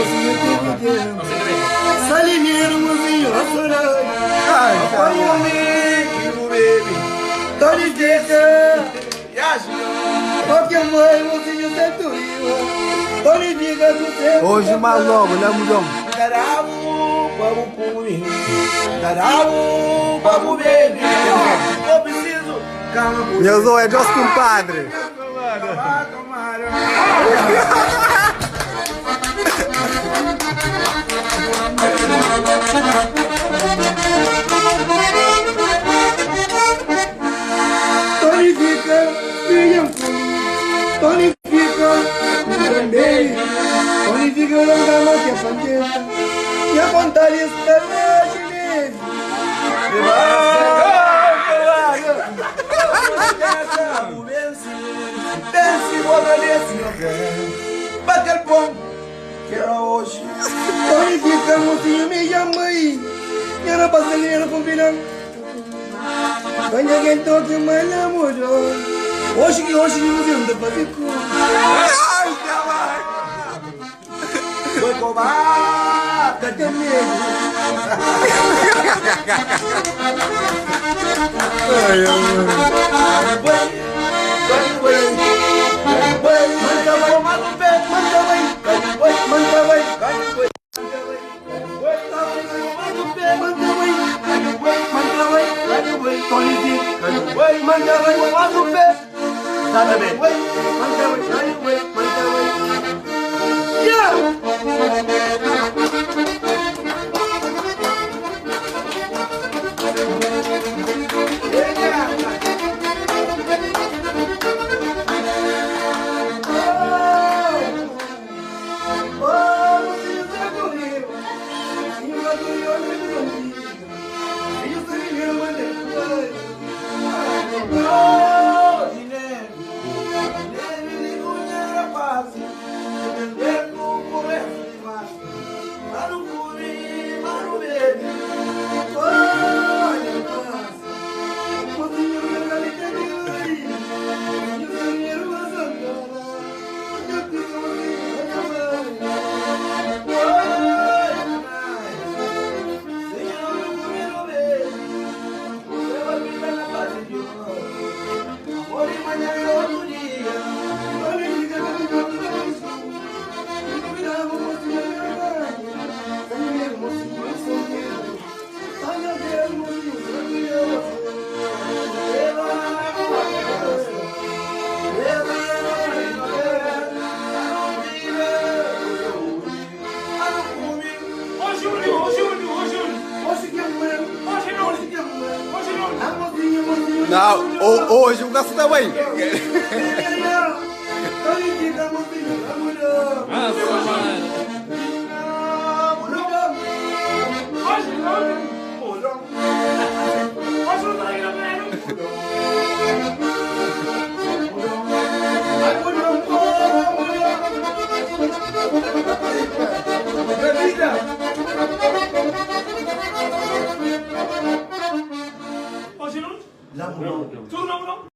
mocinho tem pequeno. Salineiro, mocinho, a chorar. Olha o meu baby. Tô de dica. O que mãe, mocinho, certo rio. Tô de dica do seu. Hoje mais logo, né, mudão? Darabo, vamos comigo. Darabo, vamos beber. Eu preciso. Calma, Meus olhos, meus compadre. Tonifica, minha tonifica, também. Tonifica, eu não dá mais que a pandeira. E a vontade está na chinesa. Desce, bola nesse bater bom, que era hoje. Tonifica, mocinho, me chama aí. E era brasileira combinando. Ganha quem toque, mas não mudou. Hoje que você anda pra ficar. Ai, caralho. Foi covarde, até medo. Não, hoje o gasto também. Turun,